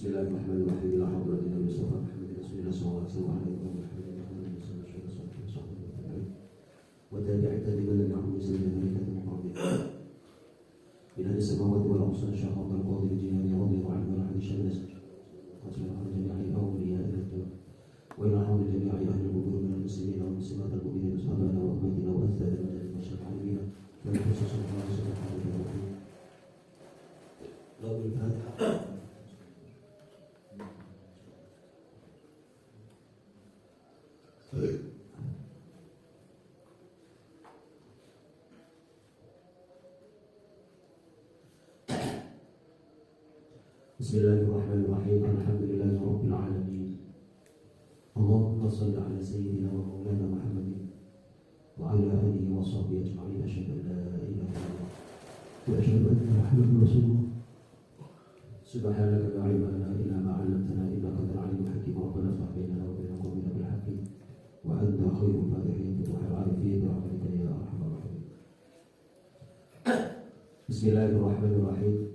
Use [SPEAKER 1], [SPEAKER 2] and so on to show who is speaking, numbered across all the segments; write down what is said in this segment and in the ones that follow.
[SPEAKER 1] Bismillahirrahmanirrahim. La haula wala quwwata illa billah. Rasulullah sallallahu alaihi wasallam. Wa tabi'at tabi'an lahum muslimin malaikatu muqarrabin. Ila as-samawati wal ardi syahada al-qadir jinani radiyallahu anhu wa hadis syahada. Wa sallallahu alaihi awliya ila wa ila hamdi jami'i ahli al-qubur min al-muslimin wal muslimat al-mu'minin subhanahu wa ta'ala wa azza wa jalla syar'an wa khususan wa subhanahu wa ta'ala. Lalu Al-Fatihah. Bismillahirrahmanirrahim. Alhamdulillahi rabbil alamin. Allahumma shalli ala sayyidina wa maulana Muhammadin wa ala alihi wa sahbihi ajma'in. Asyhadu an la ilaha illallah wa asyhadu anna Muhammadan rasulullah. Subhanaka la ilma lana illa ma 'allamtana innaka antal alimul hakim. Rabbana iftah bainana wa baina qawmina bil haqqi wa anta khairul fatihin. Futuhal arifin bi rahmatika ya arhamar rahimin. Bismillahirrahmanirrahim.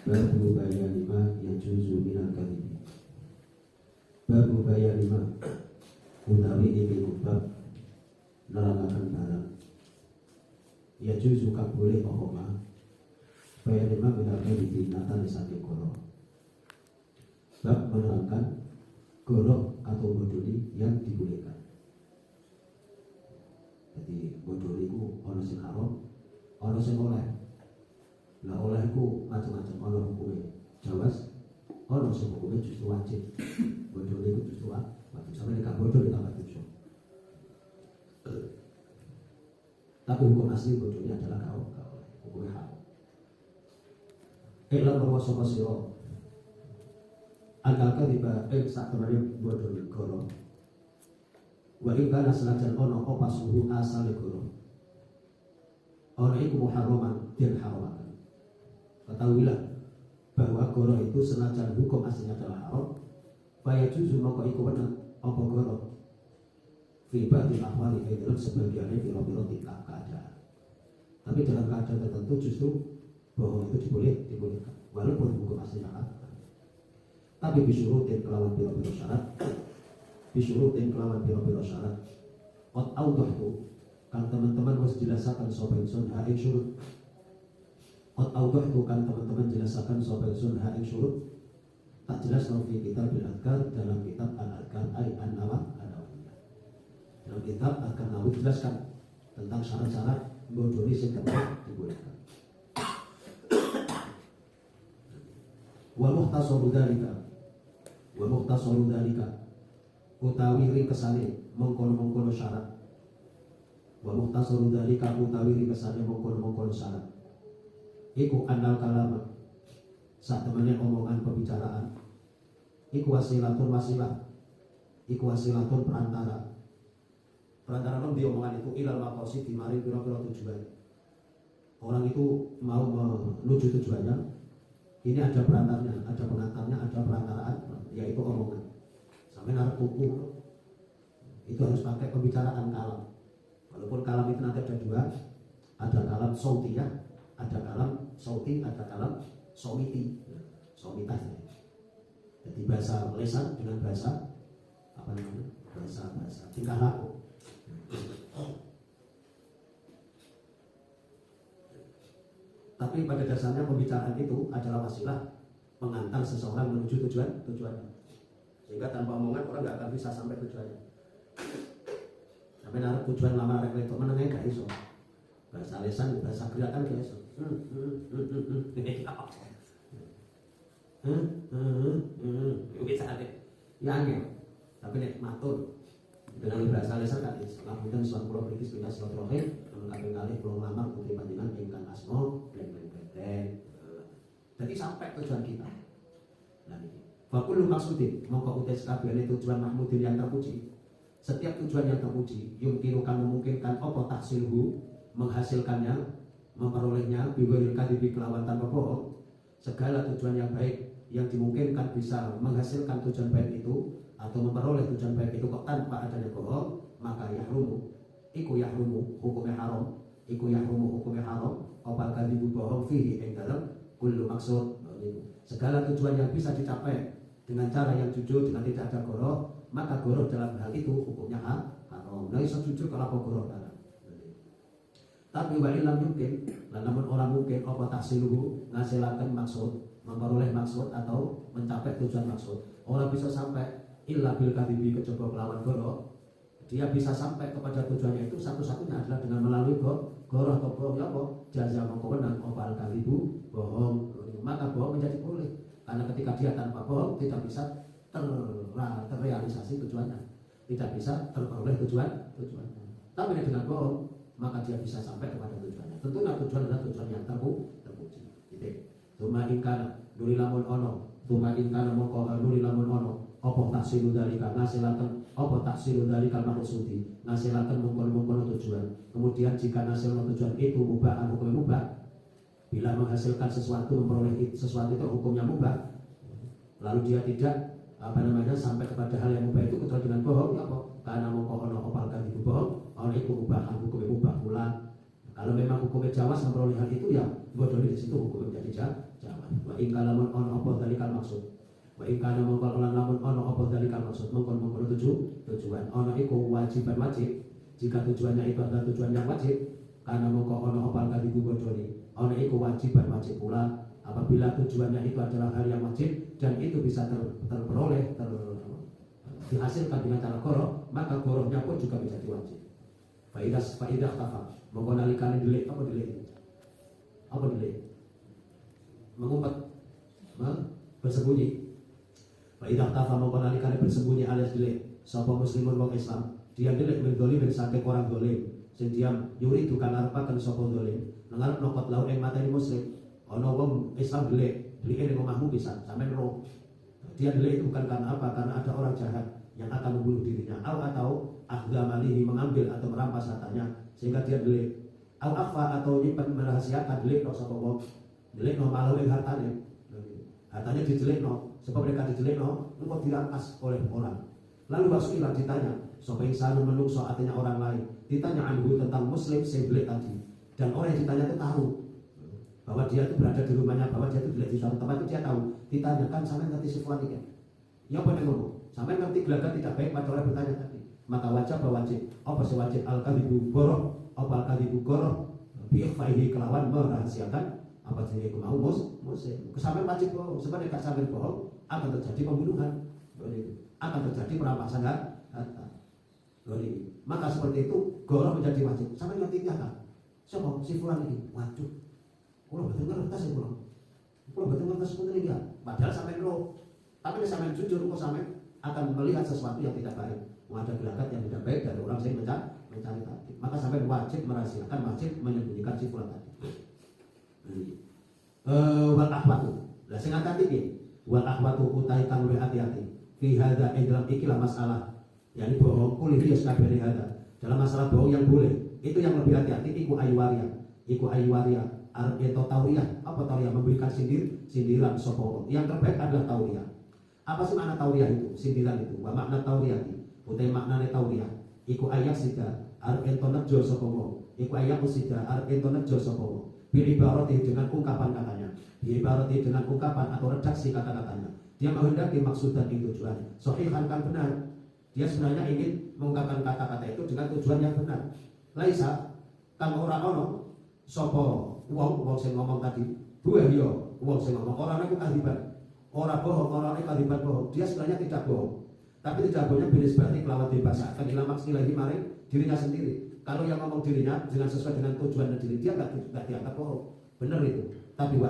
[SPEAKER 1] Babu bayani ma yajuzu minal kadhib. Babu bayani ma utawi iki bab nerangkan barang yajuzu kang boleh apa ma bayani ma minal kadhib natan saking goro. Bab menerangkan goro atau bodoni yang dibolehkan. Jadi bodoni itu ana sing haram, ana sing oleh. Lah oleh itu macam-macam, ono hukumnya jawaz, ono sing hukumnya justru wajib. Bodoh itu justru wajib, sampai dekat bodoh ditambah 7. Tapi hukum asli bodohnya adalah kau hukumnya haram. Ilam bahwa sapa sira angka tiba sak temane bodoh goro. Wa in kana senajan ono apa suhu asale goro. Ora iku muharraman den haraman. Ketahuilah bahwa goro itu senajan hukum aslinya adalah haram, faya juzu maka iku benar apa goro fi ba'dil ahwali dalam sebagiannya biro-biro tingkah keadaan. Tapi dalam keadaan tertentu justru bahwa itu dibolehkan walaupun hukum aslinya haram. Tapi bisyurutin kelawan biro-biro syarat, bisyurutin kelawan biro-biro syarat. Qad awdahtu kan teman-teman harus jelaskan sapa ingsun ha ing syurut. Qad awdahtu kan teman-teman jelaskan sapa ingsun ha ing syurut. Tak jelas fi kitab al-adkar dalam kitab al-adkar ay an-nawawiyah. Dalam kitab Adkar Nawawi jelaskan tentang syarat-syarat bodoni sing dibolehkan. Wa muhtasaru dzalika utawi ringkesane mengkono-mengkono syarat. Wa muhtasaru dzalika utawi ringkesane mengkono-mengkono syarat. Iku anal kalama saat temannya omongan pembicaraan. Iku wasilatun perantara non diomongan itu ilal maqasid dimari pira-pira tujuan. Orang itu mau menuju tujuannya. Ini ada perantaranya, ada pengantarnya, ada perantaraan, yaitu omongan. Sampai naruh buku itu harus pakai pembicaraan kalam. Walaupun kalam itu nanti ada dua, ada kalam sautiyah, ada kalam sauti, ada kalam somiti, somitah. Jadi bahasa lesan dengan bahasa bahasa tingkah laku. Tapi pada dasarnya pembicaraan itu adalah wasilah mengantar seseorang menuju tujuannya. Sehingga tanpa omongan orang nggak akan bisa sampai tujuannya. Sampai naruh tujuan lama rekreator menengah gak iso. Bahasa lesan, bahasa gerakan gak iso. Bisa ada ya angel. Tapi nek matur dengan bahasa lesan kan lakukan suatu pulau berikis pindah silaturahim melengkapi kali pulau lamar putri panjenengan ingkang asmo bleng. Jadi sampai tujuan kita. Nah ini fakulu maksudin mongko utai sekabehane tujuan mahmudin yang terpuji. Setiap tujuan yang terpuji yumkinukan memungkinkan apa tahsilhu menghasilkannya, memperolehnya bigoril kadibi kelawan tanpa bohong. Segala tujuan yang baik yang dimungkinkan bisa menghasilkan tujuan baik itu atau memperoleh tujuan baik itu kok tanpa adanya bohong, maka yahrumu hukumnya haram, hukumnya haram. Apa kadibu bohong fihi ing dalam kullu maksud. segala tujuan yang bisa dicapai dengan cara yang jujur, dengan tidak ada goroh, maka goroh dalam hal itu hukumnya haram. Nah, iso jujur kalau apa goroh haram. Tapi wa ilam mungkin, namun orang mungkin apa tahsiluhu ngasilakan maksud, memperoleh maksud atau mencapai tujuan maksud. Orang bisa sampai illa bil kadibi kecoba melawan goroh. Dia bisa sampai kepada tujuannya itu satu-satunya adalah dengan melalui goroh atau bohong. Ya apa? Jaza mengkomenang opal kalibu bohong. Maka bohong menjadi boleh. Karena ketika dia tanpa bohong tidak bisa terrealisasi tujuannya, tidak bisa terperoleh tujuannya. Tapi dengan bohong maka dia bisa sampai kepada tujuannya. Tentunya tujuan adalah tujuan yang terpuji. Gitu. Tuma ingkana nuri lamun ono, tuma ingkana moko nuri lamun ono. Apa taksilu dalika ngasilaken, apa taksilu dalika maksudi ngasilaken mungkon-mungkon tujuan. Kemudian jika hasil tujuan itu mubah, hukum mubah. Bila menghasilkan sesuatu, memperoleh sesuatu itu hukumnya mubah, lalu dia tidak sampai kepada hal yang mubah itu kecuali dengan bohong, ya apa? Karena mongko ono opal kan itu bohong, ono itu mubahan, hukumnya mubah pula. Kalau memang hukumnya jawas memperoleh hal itu, ya bodoh di situ hukumnya menjadi jawas. Wa in kana ono apa dalikal maksud. Wa in kana mongko lamun ono apa dalikal maksud, mongko tujuan. Ono iku wajiban wajib. Jika tujuannya itu adalah tujuan yang wajib, karena mongko ono opal kan itu bodoh. Ono iku wajiban wajib pula. Apabila tujuannya itu adalah hal yang wajib dan itu bisa terperoleh, dihasilkan dengan cara goroh, maka gorohnya pun juga menjadi wajib. Faidah tafa mengkonalikan delik apa delik mengumpet, bersembunyi. Faidah tafa mengkonalikan bersembunyi alias delik. Sapa muslimun wong Islam dia delik mendolim saking orang dolim. Sing diam yuri dukan arepaken sapa dolim. Ngarep nokot lau ing materi muslim. Ono wong Islam delik ning omahmu pisan, sampean ro. Dia delik itu bukan karena apa? Karena ada orang jahat yang akan membunuh dirinya. Atau aghamalihi mengambil atau merampas hartanya sehingga dia delik. Akhfa atau nyimpen merahasiakan delik no sapa wong. Delik no malu ing hartane. Hartanya didelik no, sebab mereka didelik no, engko dirampas oleh orang. Lalu Rasulullah ditanya, sapa insanu menungso artinya orang lain. Ditanya anhu tentang muslim sing delik tadi. Dan orang yang ditanya itu tahu bahwa dia itu berada di rumahnya, bahwa dia itu di suatu tempat itu dia tahu. Ditanyakan, sampai ngerti si fulan ini. Ya apa yang ngomong? Sampai ngerti gelagat tidak baik pada orang bertanya tadi. Maka wajib. Apa sih wajib? Al-kadhibu goroh. Apa al-kadhibu goroh? Bi'ikhfaihi kelawan merahasiakan apa jenis itu mau muslim. Sampai wajib bohong. Sebenarnya kalau sampai bohong akan terjadi pembunuhan. Akan terjadi perampasan harta. Maka seperti itu goroh menjadi wajib. Sampai ngerti kan? Siapa? Si fulan ini. Waduh. Kalau betul ngerti ya kalau betul ngerti seperti ini ya. Padahal sampai roh, tapi sampai jujur, kok sampai akan melihat sesuatu yang tidak baik. Ada gelagat yang tidak baik dari orang yang mencari tadi. Maka sampai wajib merahasiakan, wajib menyembunyikan si fulan tadi. Wal akhwatu. Lah sing ngangkat iki, wal akhwatu utai kang luwih hati-hati. Fi hadza dalam ikilah masalah. Yani bohong kulih rias kabeh hada. Dalam masalah bohong yang boleh, itu yang lebih hati-hati iku aywaria. Iku aywaria. Atau tauriyah, apa tauriyah? Memberikan sindiran sopo. Yang terbaik adalah tauriyah. Apa sih makna tauriyah itu? Sindiran itu. Wa makna tauriyah itu. Utai maknane tauriyah. Iku ayak sida arento nejo sopo. Iku ayak sida arento nejo sopo. Biibarati dengan ungkapan katanya. Biibarati dengan ungkapan atau redaksi kata-katanya. Dia menghendaki maksud dan tujuan. Sohihan kan benar. Dia sebenarnya ingin mengungkapkan kata-kata itu dengan tujuan yang benar. Laisa kan orang ono sopo. Wong sing ngomong tadi, dua dia, wong sing ngomong orang itu kadiban, orang bohong, orang itu kadiban bohong. Dia sebenarnya tidak bohong, tapi tidak bohongnya bilis berarti kelawan bebas. Akan hilang maksilah maring dirinya sendiri. Kalau yang ngomong dirinya dengan sesuai dengan tujuan dan diri dia nggak dianggap bohong, benar itu. Tapi wa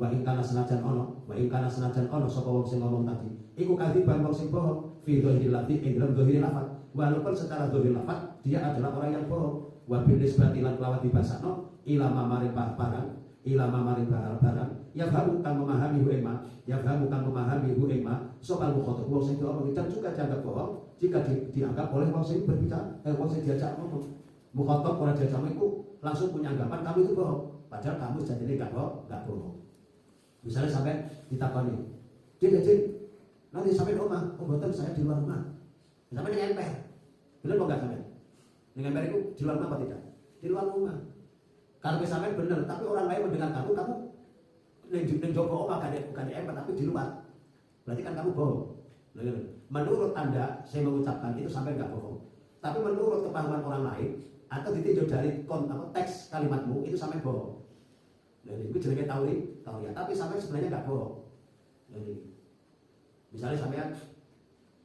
[SPEAKER 1] ingkana senajan ono, sopo wong sing ngomong tadi, iku kadiban wong sing bohong, fi dzahiril lafzi ing dalam dzahiril lafaz. Walaupun secara dzahiril lafaz dia adalah orang yang bohong. Wa bilis batilan kelawan dibasakno ilama maring barang yafhamu kang memahami hu ema sopal mukhatab wong sing diomong dan juga dianggap bohong jika dianggap oleh wong sing berbicara wong sing diajak ngomong. Mukhatab orang diajak ngomong itu langsung punya anggapan kamu itu bohong, padahal kamu jadi enggak bohong. Misalnya sampai ditakoni, "Din, nanti sampai rumah, mboten saya di luar rumah." Sampai dengan emper. Benar kok enggak sampai? Dengan emper itu di luar rumah apa tidak? Di luar rumah. Kalau misalnya benar, tapi orang lain mendengar kamu ning jopo omah bukan di ember tapi di luar. Berarti kan kamu bohong. Menurut Anda saya mengucapkan itu sampai enggak bohong. Tapi menurut kepahaman orang lain atau ditinjau dari teks kalimatmu itu sampai bohong. Itu jenenge tauria. Tapi sampai sebenarnya enggak bohong. Misalnya sampean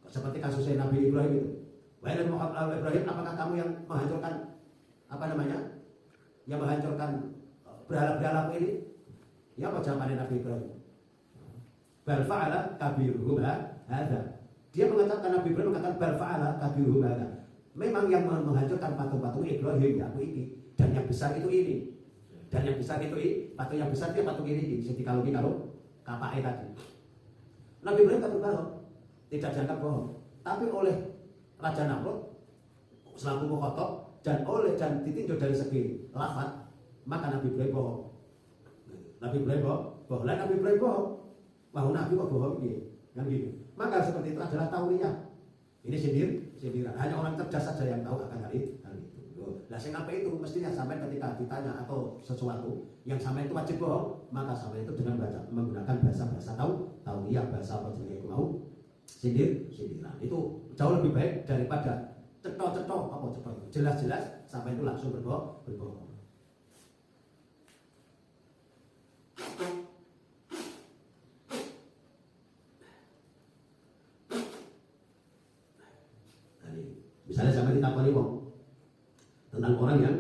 [SPEAKER 1] seperti kasusnya Nabi Ibrahim itu. Wahai Nabi Ibrahim, apakah kamu yang menghancurkan yang menghancurkan berhala-berhala ini? Ya apa jawabannya Nabi Ibrahim? Bal fa'ala kabiruhum hadza. Dia mengatakan Nabi Ibrahim mengatakan bal fa'ala kabiruhum hadza. Memang yang menghancurkan patung-patung Ibrahim ya aku ini, dan yang besar itu ini. Dan yang besar itu ini, patung yang besar dia patung ini. Jadi kalau kapake tadi. Nabi Ibrahim tak berbohong, tidak dianggap bohong. Tapi oleh Raja Namrud selaku mukhatab dan ditinjau dari segi lafaz, maka Nabi Ibrahim bohong. Nabi Ibrahim bohong. Wah, Nabi kok bohong gitu. Kan gitu. Maka seperti itu adalah tauriyah. Ini sindiran. Hanya orang cerdas saja yang tahu akan hal itu. Nah, sehingga itu mestinya sampai ketika ditanya atau sesuatu yang sampai itu wajib bohong, maka sampai itu dengan menggunakan bahasa tauriyah, bahasa apa jenis aku mau sindiran. Itu jauh lebih baik daripada cetok jelas-jelas sampai itu langsung berbohong. Misalnya sampai ditakoni wong tentang orang yang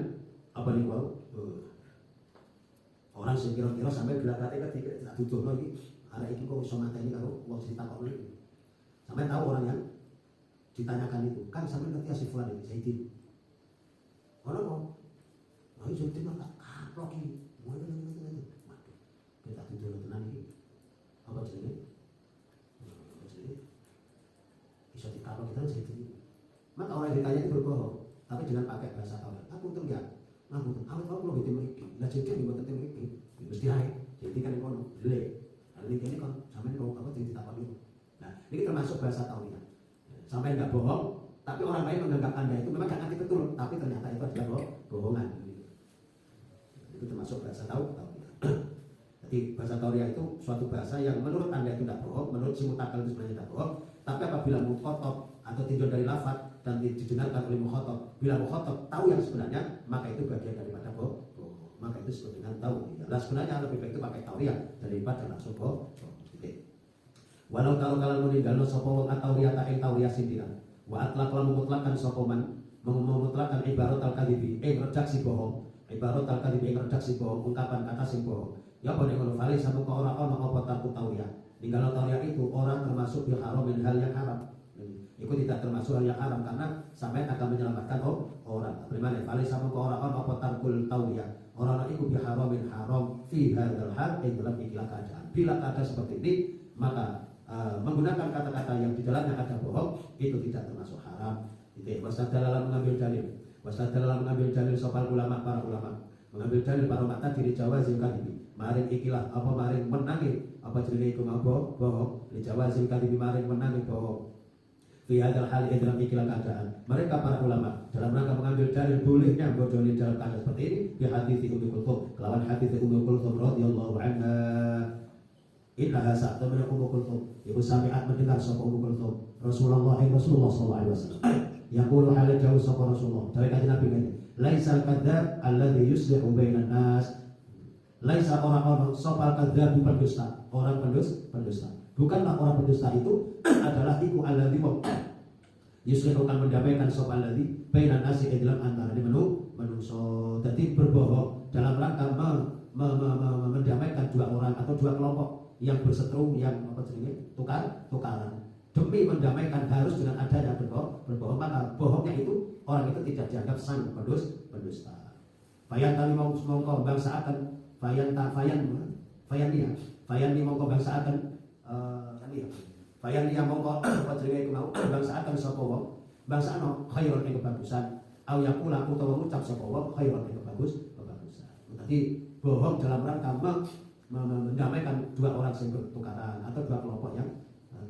[SPEAKER 1] orang sing kira-kira sampai gelagate ketika dudono iki arek iki kok iso mateni karo wong sing ditakoni. Sampai tahu orang yang ditanyakan itu, kan sampai ngerti si fulan ini Zaidin. Ono kok. Lah Zaidin tak kaplok iki. Waduh, kita dudono tenan iki. Apa jenenge? Iso dikaplok kita Zaidin. Maka orang yang ditanya itu berbohong, tapi dengan pakai bahasa Arab. Aku tuh ya, aku tuh awet kalau gitu mereka, lah jadi yang buat mereka, mesti hai, jadi kan ekono, le, lalu ini kan sampai kalau apa jadi tak itu. Nah, ini termasuk bahasa tauriyah. Sampai nggak bohong, tapi orang lain menganggap Anda itu memang nggak ngerti betul, tapi ternyata itu adalah bohongan. Itu termasuk bahasa tauriyah. Jadi bahasa tauriyah itu suatu bahasa yang menurut Anda itu tidak bohong, menurut si mutakal itu sebenarnya tidak bohong, tapi apabila mukhatab atau tinjau dari lafaz dan didengarkan oleh mukhatab, bila mukhatab tahu yang sebenarnya, maka itu bagian daripada bohong. Maka itu disebut dengan tauriyah. Nah, sebenarnya lebih baik itu pakai tauriyah daripada langsung bohong. Walau kalau meninggalno sapa wong tauriyah ta ing tauriyah sindiran. Wa atlaq lan mutlakan sapa man memutlakan ibarat al-kadhibi redaksi bohong. Ibarat al-kadhibi redaksi bohong, ungkapan kata sing bohong. Ya apa nek ngono vale sampe ora ana apa takut tauriyah. Ninggalno tauriyah itu orang termasuk bil haramin hal yang haram. Itu tidak termasuk hal yang haram karena sampai akan menyelamatkan orang. Bagaimana? Vale sampe ora ana apa takul tauriyah. Orang itu bi haramin haram fi hadzal hal dalam ikilah keadaan. Bila keadaan seperti ini, maka menggunakan kata-kata yang di dalamnya ada bohong itu tidak termasuk haram. Itu wasadalah mengambil dalil sopal ulama para ulama mengambil dalil para mata diri jawazil kadhibi maring ikilah apa maring menangi apa jenenge iku mau bohong di jawazil kadhibi maring menangi bohong fi hadzal hal dalam ikilah keadaan. Mereka para ulama dalam rangka mengambil dalil bolehnya bodoni dalam keadaan seperti ini di hadits Ummu Kulthum kelawan hadits Ummu Kulthum radhiyallahu anha. Innaha sa'tamana Ummu Kulthum ibu sami'at mendengar sapa Ummu Kulthum Rasulullah sallallahu alaihi wasallam yaqulu hal jauh sapa Rasulullah dari kanjeng Nabi ngene laisal kadzdzab alladzi yuslihu bainan nas laisa orang-orang sapa kadzdzab orang pendusta bukanlah orang pendusta itu adalah iku alladzi yuslihu kan mendamaikan sapa alladzi bainan nas dalam antara manusia jadi berbohong dalam rangka mendamaikan dua orang atau dua kelompok yang berseteru yang tukaran demi mendamaikan harus dengan adanya berbohong maka bohongnya itu orang itu tidak dianggap sang pendusta. Fayan tali mongko bangsa akan fayan dia mongko bangsa akan fayan dia mongko apa jenenge mau bangsa akan sapa wong bangsa ana khairun ing kebagusan au yaqula utawa ngucap sapa wong khairun ing kebagusan. Berarti bohong dalam rangka mendamaikan dua orang yang bertukaran atau dua kelompok yang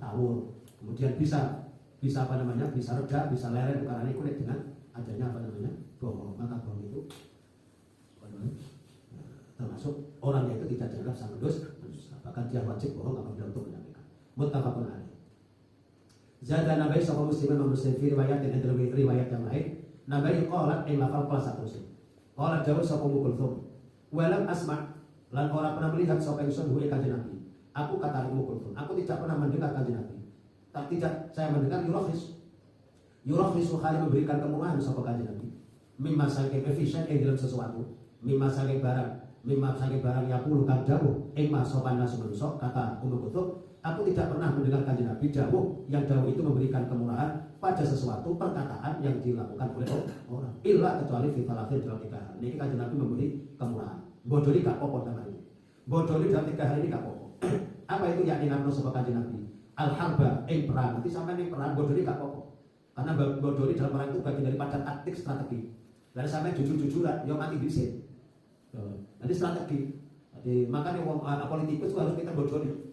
[SPEAKER 1] tawur, kemudian bisa reda, bisa leren tukaran itu dengan adanya bohong. Maka bohong itu termasuk orangnya itu tidak dianggap sang pendusta. bahkan dia wajib bohong apabila untuk menyampaikan. Muttafaqun alaih. Zada nabai sapa muslimin muslim fi riwayat dan riwayat yang lain nabai qalat ing lafal qala satu muslim qalat jawab sapa Kulthum walam asma' lan ora pernah melihat sapa ingsun hu kanjeng Nabi. Aku kata Kulthum, aku tidak pernah mendengar kanjeng Nabi. Tidak saya mendengar yurakhis khali memberikan kemurahan sapa kanjeng Nabi. Mimma saking efisien dalam sesuatu, mimma saking barang yang puluh kang dawuh ing sopan nasu manusa kata Kulthum. Aku tidak pernah mendengar kanjeng Nabi dawuh yang dawuh itu memberikan kemurahan pada sesuatu perkataan yang dilakukan oleh orang. Illa kecuali fitalatin dalam 3 hal. Ini kanjeng Nabi memberi kemurahan. Bodoli gak pokok namanya. Bodoli dalam 3 hal ini gak pokok. Apa itu yang dinamakan sebab kanjeng Nabi? Al-harba, perang. Nanti sampai ini perang bodoli gak pokok. Karena bodoli dalam perang itu bagian daripada taktik strategi. Lalu sampai jujur-jujuran, yang mati bisik. Nanti strategi. Jadi makanya politikus itu harus kita bodoli.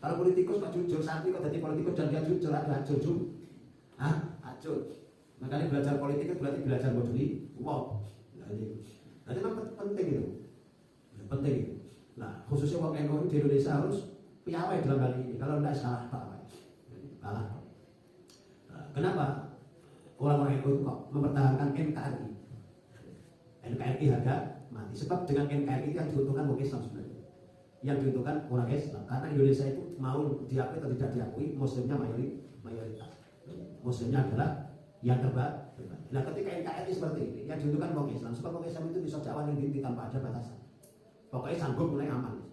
[SPEAKER 1] Kalau politikus kok jujur, santri kok jadi politikus dan dia jujur, ada jujur. Acur. Makanya belajar politik itu berarti belajar moduli. Wow. Jadi memang penting itu. Penting itu. Nah, khususnya orang NU di Indonesia harus piawai dalam hal ini. Kalau tidak salah pak. Kalah. Kenapa orang-orang NU itu kok mempertahankan NKRI? NKRI harga mati. Sebab dengan NKRI yang diuntungkan orang Islam sebenarnya. Yang diuntungkan orang Islam. Karena Indonesia itu mau diakui atau tidak diakui, Muslimnya mayoritas. Muslimnya adalah yang terbaik. Nah ketika NKRI seperti ini, yang diuntungkan orang Islam. Sebab orang Islam itu bisa Jawa yang diri tanpa ada batasan. Pokoknya sanggup mulai aman.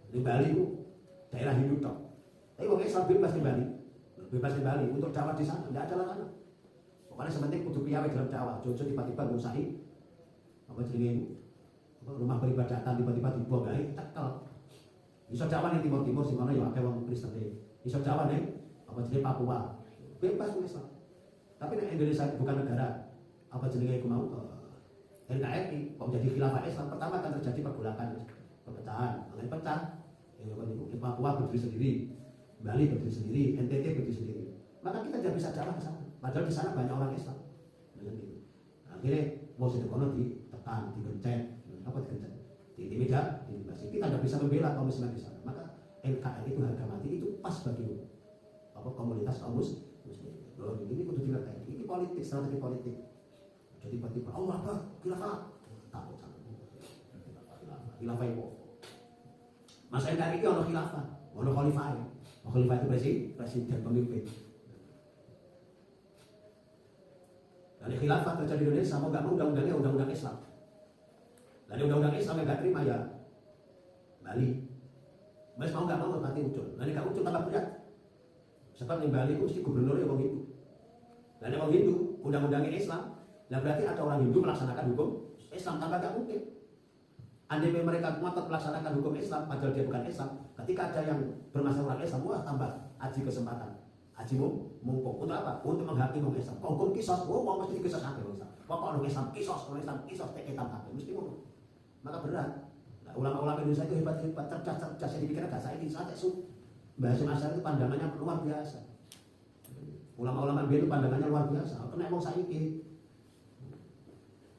[SPEAKER 1] Di Bali itu daerah Hindu tok. Tapi orang Islam bebas di Bali. Bebas di Bali. Untuk Jawa di sana tidak ada larangan. Pokoknya sementing kudu piawai dalam Jawa. Jojo tiba-tiba ngusahi apa jenenge rumah peribadatan tiba-tiba dibongkai cekel. Iso Jawa ning timur-timur sing mana ya akeh wong Kristen. Iso Jawa ning apa jenenge Papua. Bebas wong Islam. Tapi nek Indonesia bukan negara apa jenenge iku mau NKRI kok menjadi khilafah Islam, pertama akan terjadi pergolakan, perpecahan, mengenai pecah. Di Papua berdiri sendiri, Bali berdiri sendiri, NTT berdiri sendiri. Maka kita tidak bisa jalan ke sana. Padahal di sana banyak orang Islam. Akhirnya mau sedekono ditekan, digencet, apa digencet, diintimidasi. Kita tidak bisa membela kaum Muslim di sana. Maka NKRI itu harga mati itu pas bagi apa komunitas kaum Muslim. Ini kudu dimengerti. Ini politik, strategi politik. Jadi tiba-tiba Allah Akbar, khilafah. Takut sama. Khilafah itu. Masa NKRI itu ono khilafah, ono khalifah. Khalifah itu presiden pemimpin. Dan khilafah terjadi di Indonesia, mau nggak mau undang-undangnya undang-undang Islam. Dan undang-undang Islam yang nggak terima ya Bali. Mas mau nggak mau nanti ucul. Nanti nggak ucul tambah berat. Sebab di Bali itu mesti gubernurnya orang Hindu. Dan orang Hindu undang-undangnya Islam. Nah berarti ada orang Hindu melaksanakan hukum Islam, tambah gak mungkin. Andai mereka ngotot melaksanakan hukum Islam, padahal dia bukan Islam. Ketika ada yang bermasalah Islam, wah tambah aji kesempatan, aji mumpung. Untuk apa? Untuk menghakimi orang Islam. Kau hukum kisos, mau mesti kisos sampai orang Islam. Kau orang Islam kisos, teketan sampai mesti mau. Maka berat. Nah, ulama-ulama Indonesia itu hebat-hebat, cerdas, yang dipikirkan gak saya ini santai bahasa masyarakat itu pandangannya luar biasa. Ulama-ulama itu pandangannya luar biasa. Kena emang saya ini.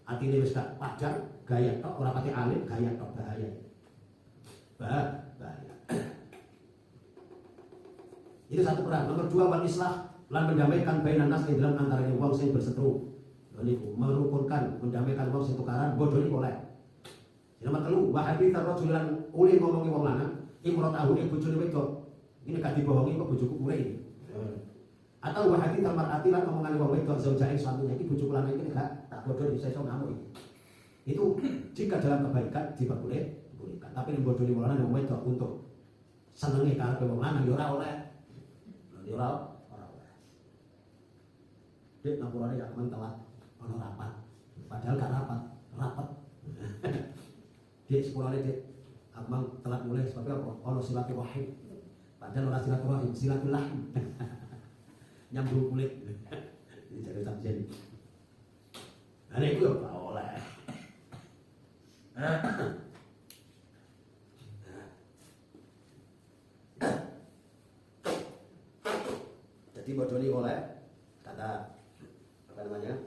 [SPEAKER 1] Atine wis gak wajar, gaya tok ora pati alim, gaya tok bahaya. Bahaya. Itu satu peran. Nomor 2 wal islah lan mendamaikan bainan nas ing dalam antaranya wong sing berseteru. Niku merukunkan, mendamaikan wong sing tukaran bodoh niku oleh. Nomor 3 wa hadits rajulan uli ngomongi wong lanang, imrotahu ing bojone wedok. Ini gak dibohongi kok bojoku kure iki. Atau wa hadits mar'ati lan ngomongane wong wedok zaujae suaminya iki bojoku lanang iki gak bodoh bisa iso ngamuk ini. Itu jika dalam kebaikan diperbolehkan. Tapi yang bodoh di mulanya yang wedok untuk senengi karena wong lanang ya ora oleh. Ya ora oleh. Dek ngapurane ya men telat ono rapat. Padahal gak rapat. Dek sepurane dek abang telat mulai sebab apa? Ono silaturahim. Padahal ora silaturahim, silaturahim. Nyambung kulit. Ini jadi sampeyan. Nah itu ya gak oleh. Jadi bodoh ini oleh kata apa namanya?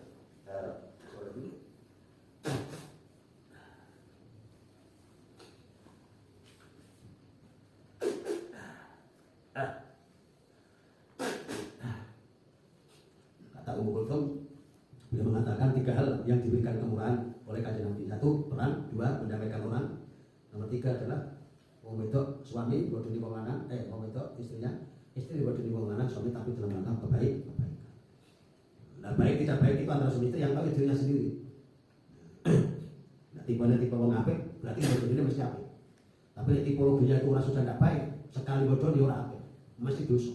[SPEAKER 1] ketiga adalah wong wedok suami bodoni wong lanang, wong wedok istrinya, istri bodoni wong lanang suami tapi dalam rangka kebaikan. Nah, baik tidak baik itu antara suami istri yang tahu dirinya sendiri. Nah, tipe wong apik berarti bodoni mesti apik. Tapi tipologinya itu orang sudah tidak baik, sekali bodoni orang apik, mesti dosa.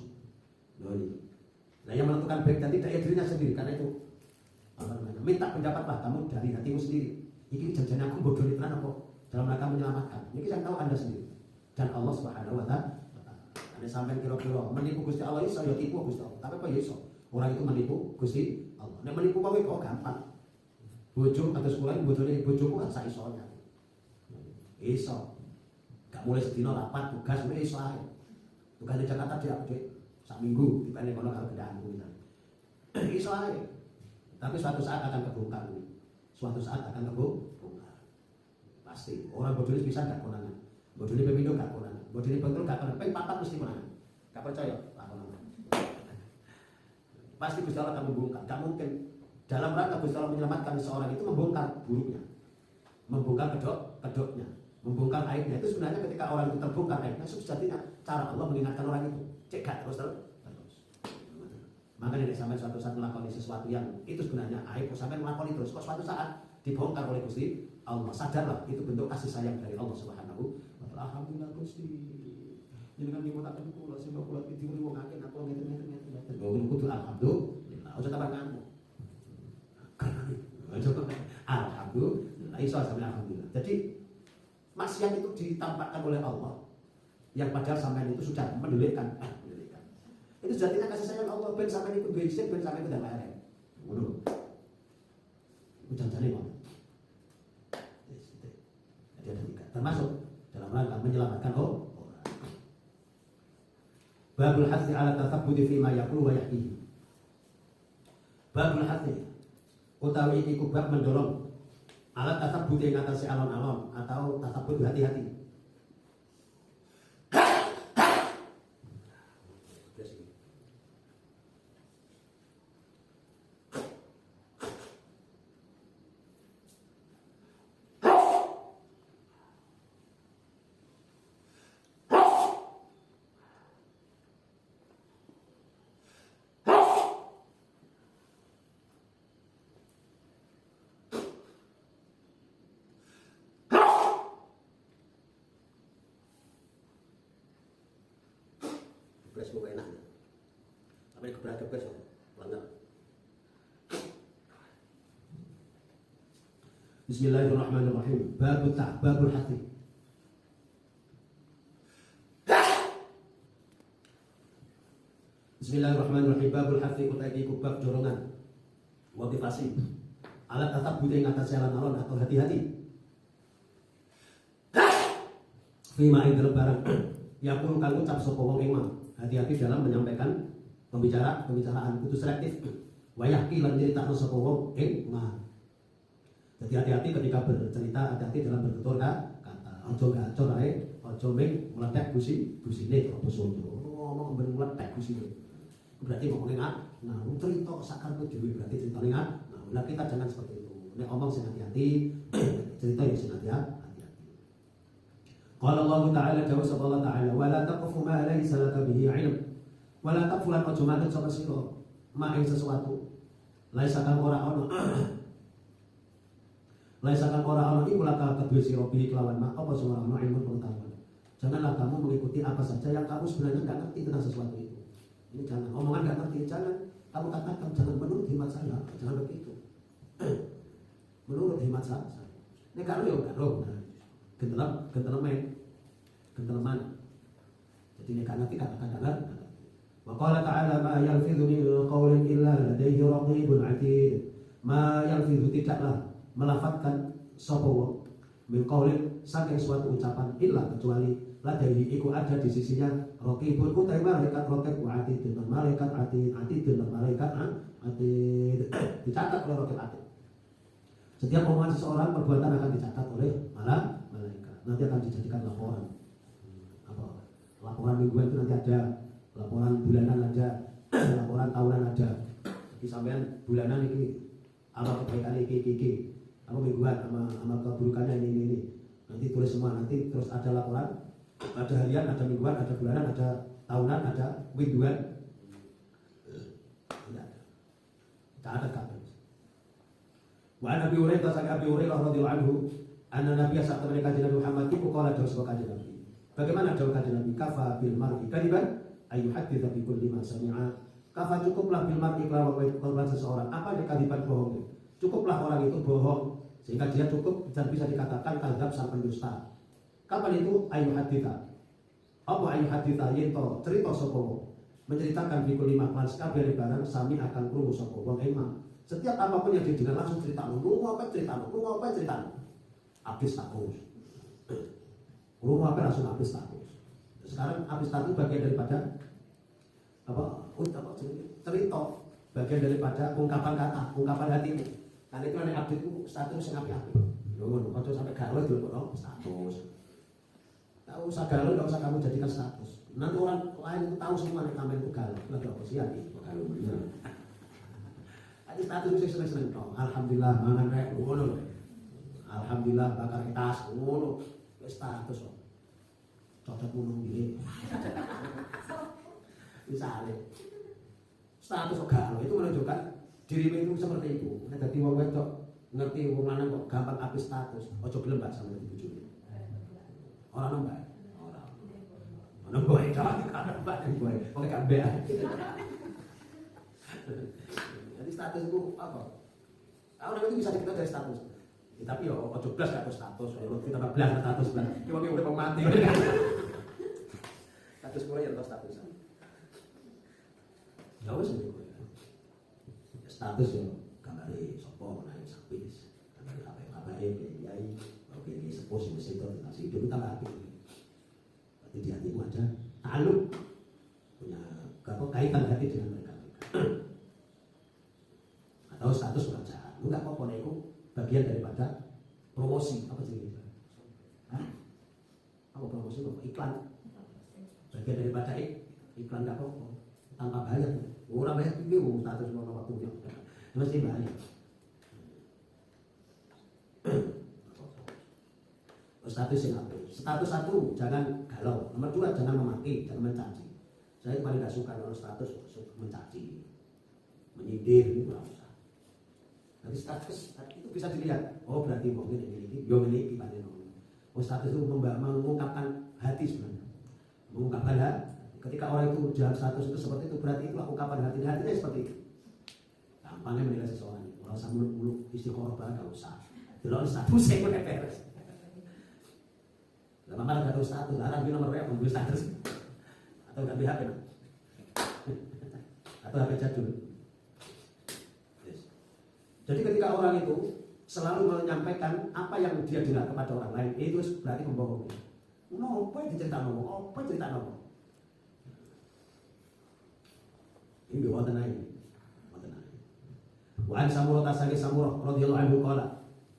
[SPEAKER 1] Nah, yang menentukan baik dan tidak ya dirinya sendiri. Karena itu minta pendapatlah kamu dari hatimu sendiri. Ini janjian aku bodoni tenan apa dalam rangka menyelamatkan. Ini yang tahu Anda sendiri. Dan Allah Subhanahu wa taala. Anda sampai kira-kira menipu Gusti Allah iso ya tipu Gusti Allah. Tapi apa ya iso? Orang itu menipu Gusti Allah. Nek menipu kowe kok gampang. Bojo atau sekolah bodoni bojoku kan sak isonya. Iso. Gak mulai sedina rapat tugas mulai iso ae. Tugas di Jakarta dia duit sak minggu dibanding kono karo kendaanku misalnya. Iso ae. Tapi suatu saat akan kebongkar ini. Suatu saat akan kebongkar. Pasti. Orang bodoni bisa gak konangan. Bodoni pemindo gak konangan. Bodoni pentul gak konangan. Peng papat mesti konangan. Gak percaya? Gak konangan. Pasti Gusti Allah akan membongkar. Gak mungkin. Dalam rangka Gusti Allah menyelamatkan seorang itu membongkar buruknya. Membongkar kedoknya. Membongkar aibnya. Itu sebenarnya ketika orang itu terbongkar aibnya, sejatinya cara Allah mengingatkan orang itu. Cek gak terus. Makanya nek sampai suatu saat melakukan sesuatu yang itu sebenarnya aib, sampai melakukan terus, kok suatu saat dibongkar oleh Gusti Allah, sadarlah itu bentuk kasih sayang dari Allah Subhanahu wa taala. Alhamdulillah Gusti. Jenengan nyuwunaken kula sehingga kula diwuri wong akeh aku ngeten. Kudu alhamdulillah. Aja tambah ngamuk. Alhamdulillah. Iso sampai alhamdulillah. Jadi maksiat itu ditampakkan oleh Allah yang padahal sampai itu sudah mendelikkan. Itu sejatinya kasih sayang Allah ben sampai ikut duit ben sampai udah lereng. Ngono. Itu janjane kok. Jadi ada tiga. Termasuk dalam rangka menyelamatkan orang. Babul hasi ala tathabbuti fi ma yaqulu wa yahdihi. Babul hasi utawi iki kubab mendorong ala tathabbuti ing atase alon-alon atau tasabbut hati-hati. Beres kok enak. Tapi gebrak-gebrak kok banget. Bismillahirrahmanirrahim. Babul hati. Bismillahirrahmanirrahim. Babul hati utai kubab dorongan. Motivasi. Alat tatap budi yang atas jalan alon atau hati-hati. Fima ing dalam barang. Ya pun kang ucap sapa wong ing hati-hati dalam menyampaikan pembicaraan putus selektif. Wayahki lan nyeritakno sapa wong ing mah. Jadi hati-hati ketika bercerita, hati-hati dalam bertutur kata. Ojo gacor ae, ojo ming meletek gusine apa sono. Ngomong ben meletek gusine. Berarti ngomongnya nah, cerita sakarep dhewe berarti ceritane nah, kita jangan seperti itu. Nek omong sing hati-hati, cerita yang sing hati-hati. Qala Allah Ta'ala jawab Allah Ta'ala wa la taqfu ma laysa laka bihi 'ilm wa la taqfu lan ojo manut sapa sira ma ing sesuatu laisa kang ora ana laisa kang ora ana iku laka kedue sira bihi kelawan mak apa sing ora ana ilmu pengetahuan. Janganlah kamu mengikuti apa saja yang kamu sebenarnya enggak ngerti tentang sesuatu itu. Ini jangan omongan enggak ngerti, jangan kamu katakan jangan menurut hemat saya, jangan begitu. Menurut hemat saya. Nek karo yo karo. Gentleman. Jadi nek ngerti katakan dengar. Wa qala ta'ala ma yalfidhu min qawlin illa ladayhi raqibun 'atid. Ma yalfidhu tidaklah melafadzkan sapa wong min qawlin saking suatu ucapan illa kecuali ladayhi iku ada di sisinya raqibun utai malaikat raqib wa 'atid dan malaikat 'atid dan malaikat 'atid dicatat oleh raqib 'atid. Setiap omongan seseorang perbuatan akan dicatat oleh malaikat. Nanti akan dijadikan laporan. Laporan mingguan itu nanti ada, laporan bulanan ada, laporan tahunan ada. Jadi sampean bulanan ini amal kebaikan ini, apa mingguan amal keburukannya ini. Nanti tulis semua, nanti terus ada laporan, ada harian, ada mingguan, ada bulanan, ada tahunan, ada mingguan. Tidak ada kabeh. Wa Nabi Hurairah sang Abi Hurairah radhiyallahu anhu, anna Nabi saat mereka Nabi Muhammad itu qala dawu sebagai kanjeng Nabi. Bagaimana dawu kanjeng Nabi? Kafa bil mar'i kadiban ayu haditsa bi kulli ma sami'a. Kafa cukuplah bil mar'i kalau seseorang apa dia kadiban bohong. Cukuplah orang itu bohong sehingga dia cukup dan bisa dikatakan kadzab sang pendusta. Kapan itu ayu haditsa? Apa ayu haditsa yento cerita sapa menceritakan bikul lima kelas kabeh barang sami akan krungu sapa wong emang. Setiap apapun yang didengar langsung cerita lu apa cerita habis status. Lu apa langsung habis status. Sekarang habis status bagian daripada cerita, bagian daripada ungkapan kata, ungkapan hatimu. Karena itu ada update itu status yang api-api. Lu kalau sampai galau dulu status. Tak usah galau, tak usah kamu jadikan status. Nanti orang lain itu tahu semua nih kamu itu galau. Lagi apa sih hati? Galau. Ada status itu seneng-seneng dong. Alhamdulillah mangan rek ngono. Alhamdulillah bakar tas ngono. Status kok. Cocok ngono piye. Misalnya status kok galau itu menunjukkan dirimu itu seperti itu. Nek dadi wong wedok ngerti wong lanang kok gampang apis status. Ojo gelem mbak sama dadi bojone. Ora nembak. Ono boy ta, kan mbak boy. Pokoke gak mbak. Jadi status itu apa? Orang itu bisa kita dari status. Ya, tapi yo ojo blas gak status, yo kita blas status blas. Ki wong urip mati. Status mulai ya status. Ya wis status yo gambare sapa menawi sapis. Gambare kabeh yai, oke iki sepuh sing wis itu nasi hidup tambah apik. Berarti di hatimu ada taluk punya kaitan hati dengan mereka. Atau status pekerjaan, enggak apa-apa itu bagian daripada promosi apa sih? Apa promosi? Iklan. Bagian daripada iklan enggak apa-apa, tanpa bayar. Orang bayar itu status mau waktunya, mesti bayar. Status yang apa? Status satu jangan galau. Nomor dua jangan memaki, jangan mencaci. Saya paling gak suka kalau status mencaci, menyindir itu nggak usah. Nanti status itu bisa dilihat. Oh berarti mungkin ini memiliki pada nomor. Oh status itu mengungkapkan hati sebenarnya. Mengungkapkan hati. Ketika orang itu jalan status itu seperti itu berarti itulah ungkapan hatinya seperti itu. Gampangnya menilai seseorang. Kalau usah muluk-muluk istiqoroh banget nggak usah. Delok status saya pun beres. Lama malah gak tahu status. Larang nomor WA membeli status. Atau gak beli HP atau HP jadul. Jadi ketika orang itu selalu menyampaikan apa yang dia dengar kepada orang lain, itu berarti membohongi. Apa yang diceritakan ngomong? Apa cerita ngomong? Ini wonten ae. Wa an Samurah tasani Samurah radhiyallahu anhu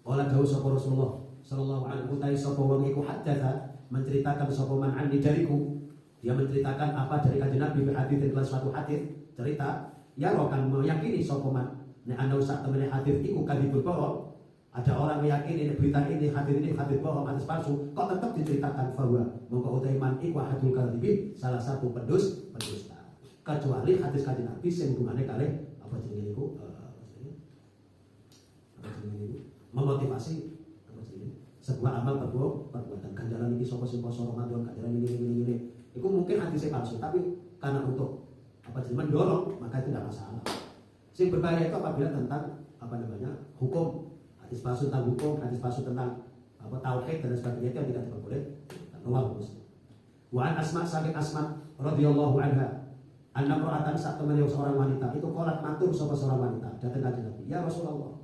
[SPEAKER 1] qala dawu sapa Rasulullah sallallahu alaihi wasallam sapa wong iku hadatsa menceritakan sapa man anni dariku. Dia menceritakan apa dari kanjeng Nabi hadis dalam suatu hadis cerita ya rokan meyakini sapa man nek ana usah temene hadis iku kadibul bohong. Ada orang meyakini berita ini hadis bohong, hadis palsu, kok tetap diceritakan bahwa mongko utaiman iku hadul kadibin salah satu pendusta. Kecuali hadis kanjeng Nabi sing hubungane kalih apa jenenge niku memotivasi apa jenenge sebuah amal perbuatan ganjaran iki sapa sing poso Ramadan ganjaran ini itu mungkin hadisnya palsu tapi karena untuk apa jenenge mendorong maka itu tidak masalah. Sing berbahaya itu apabila tentang apa namanya hukum, hadis palsu tentang hukum, hadis palsu tentang apa tauhid dan sebagainya itu yang tidak diperboleh. Rawahu Muslim. Wa an Asma saking Asma radhiyallahu anha anna ra'atan sak temene seorang wanita itu qolat matur sapa seorang wanita datang kanjeng Nabi ya Rasulullah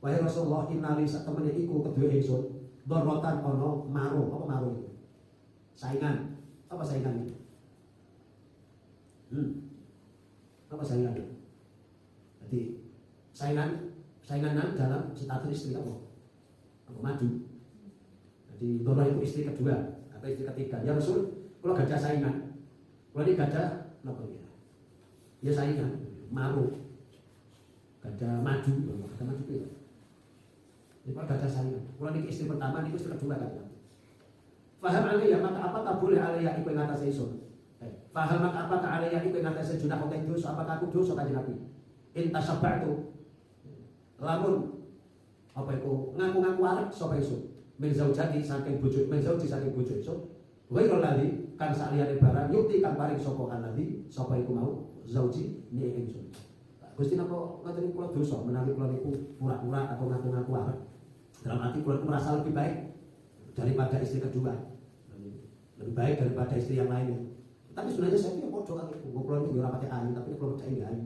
[SPEAKER 1] wahai Rasulullah innali sak temene iku kedue ingsun dorotan ono maru apa maru itu saingan apa saingan itu apa saingan itu jadi sainganan dalam status istri apa maju jadi doro itu istri kedua atau istri ketiga ya Rasul kalau gajah saingan kalau ini gajah apa ya ya saingan, maru, gajah maju itu. Jadi kalau gajah saingan, kalau ini istri pertama, ini istri kedua kan, Faham alaiya maka apakah boleh alaiya iku ing atase ingsun. Faham maka apakah alaiya iku ing atase junah utawa dosa apakah aku dosa kanjeng Nabi. In tasabba'tu lamun apa iku ngaku-ngaku arep sapa ingsun. Min zaujati saking bojo, min zauji saking bojo ingsun. Wa ira lali kan saliyane barang yukti kang paring sapa alladzi sapa iku mau zauji ni ingsun. Gusti napa ngoten kula dosa menawi kula niku pura-pura atau ngaku-ngaku arep. Dalam arti kula merasa lebih baik daripada istri kedua, lebih baik daripada istri yang lainnya. Tapi sebenarnya saya pikir podo kan itu, kula niku ora pati ayu tapi kula percaya ayu.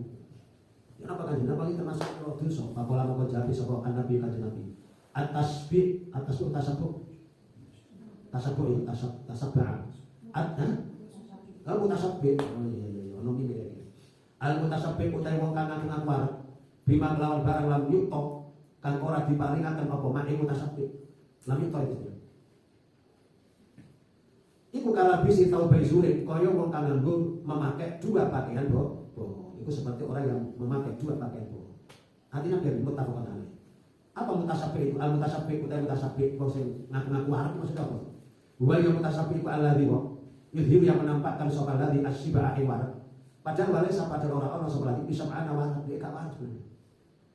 [SPEAKER 1] Ya apa kan jenengan paling termasuk kula dosa, papola moko jabi sapa Nabi kanjeng Nabi. At-tasbih, atas tasabbuh. Tasabbuh ya, tasabbuh. Mutasabbih. Oh iya, ono iki iki. Al-mutasabbih utawi wong kang ngaku arep bima kelawan barang lam yutok kang ora diparingaken apa mak mutasabbih. Lam yutok itu. Iku kala bisi tau baizurin kaya wong kang nganggo memakai dua pakaian bohong. Iku seperti orang yang memakai dua pakaian bohong. Artinya biar mutafaqan alaih. Apa mutasabbih itu? Al-mutasabbih utawi mutasabbih wong sing ngaku-ngaku arep maksudnya apa? Wa ya mutasabbih iku alladzi wa yudhiru yang menampakkan sapa alladzi asyiba iwar. Padahal wale sapa orang-orang sapa lagi bisa ana warat dia gak warat sebenarnya.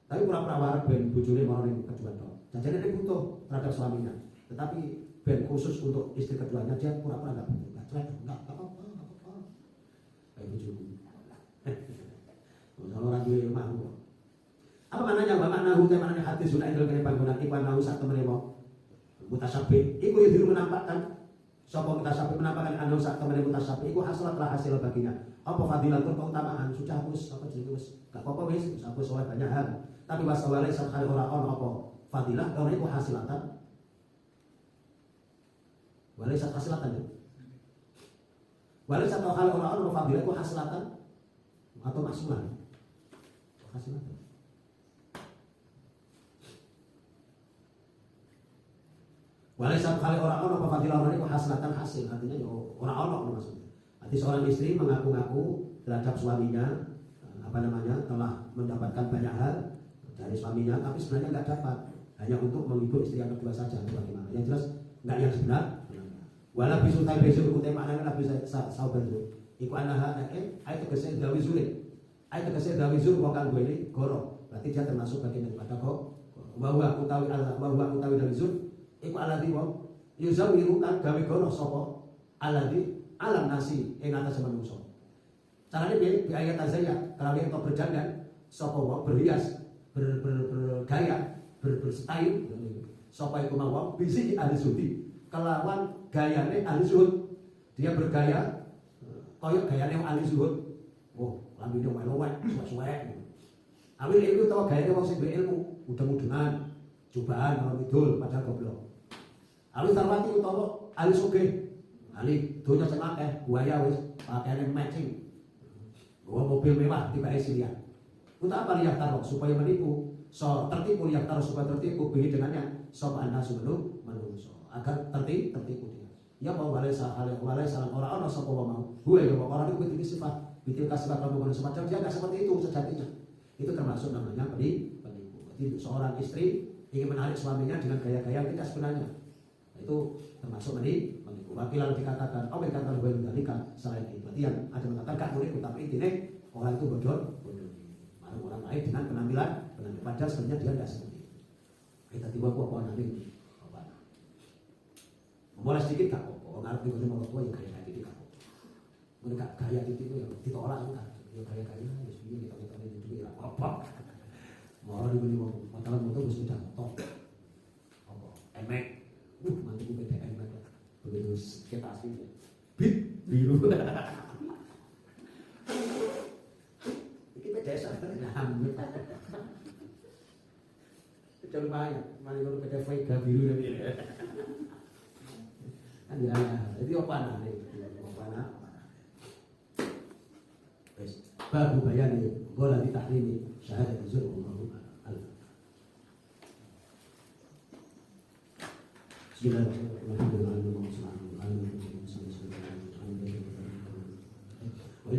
[SPEAKER 1] Tapi pura-pura warat ben bojone mau ning kedua tok. Jajane dia butuh terhadap suaminya. Tetapi ben khusus untuk istri keduanya dia pura-pura enggak butuh. Enggak apa-apa. Kayak bojoku. Kalau orang duwe mau. Apa maknanya? Wa maknahu te maknanya hati sudah idul kene panggonan iku nau sak temene wae. Mutasabbih iku yudhiru menampakkan sapa mutasabbih menampakkan anu sak temene mutasabbih iku hasratlah hasil baginya. Apa fadilatun keutamaan sudah hapus apa jenenge wis gak apa-apa wis hapus oleh banyak hal. Tapi wasawale sakale ora ono apa fadilah ora iku hasilatan. Walaisat hasilatan ya. Walaisat hal ora ono fadilah iku hasilatan atau maksulan. Hasilatan. Walaisat hal ora ono apa fadilah ora iku hasilatan hasil artinya yo ora ono maksudnya. Arti seorang istri mengaku-ngaku terhadap suaminya telah mendapatkan banyak hal dari suaminya, tapi sebenarnya nggak dapat, hanya untuk menghibur istri yang kedua saja. Bagaimana? Yang jelas nggak yang sebenar. Walau bisul tay bisul kutai maknanya lebih sahabat itu. Iku anaha ayat tegese dawi zulit, ayat tegese dawi zul bukan gue ini goro. Berarti dia termasuk bagian daripada kok bahwa utawi Allah bahwa utawi dawi zul. Iku alladzi wa yuzawiru kan gawe goro sapa alladzi alam nasi ing atas manungsa. Carane piye? Di ayat azaya, kalau ento berjandan sapa wae berhias, bergaya, berstyle sapa iku mau bisi ahli zuhdi. Kelawan gayane ahli zuhud. Dia bergaya kaya gayane ahli zuhud. Oh, lambine welowek, suwek-suwek. Awil ilmu utawa gayane wong sing duwe ilmu, udeng-udengan, cobaan kalau idul padahal goblok. Awil tarwati utawa ahli sugih. Ali donya sing akeh, buaya wis pakaiane matching. Bawa mobil mewah tibake silian. Untuk apa lihat taruh supaya menipu, tertipu lihat taruh supaya tertipu bihi dengannya sapa anasu manungsa agar tertipu dia. Ya mau walai salah orang ono sapa mau. Gue ya orang itu begitu sifat, sifat kamu semacam dia enggak seperti itu sejatinya. Itu termasuk namanya penipu. Jadi seorang istri ingin menarik suaminya dengan gaya-gaya yang tidak sebenarnya. Itu termasuk menipu. Wakilan dikatakan, oh dikatakan boleh mengalihkan selain itu. Berarti yang ada mengatakan gak boleh, tapi intinya orang itu bodoh. Malah orang lain dengan penampilan padahal sebenarnya dia tidak seperti itu. Kita tiba apa nanti apa? Boleh sedikit gak apa? Ngarep di mana orang tua yang gaya titik gak apa? Mereka gaya titik itu yang ditolak kan? Yang gaya-gaya ya sebenarnya kita itu ya apa? Mau dibeli motor bus sudah top. Apa? Emek. Nanti gue beda emek. Begitu kita asli bit biru ini pedesa hampir kecuali banyak mari kalau beda Vega biru kan ya jadi apa nanti baru bayani bola di taklimi syahadat zur Bismillahirrahmanirrahim. Wa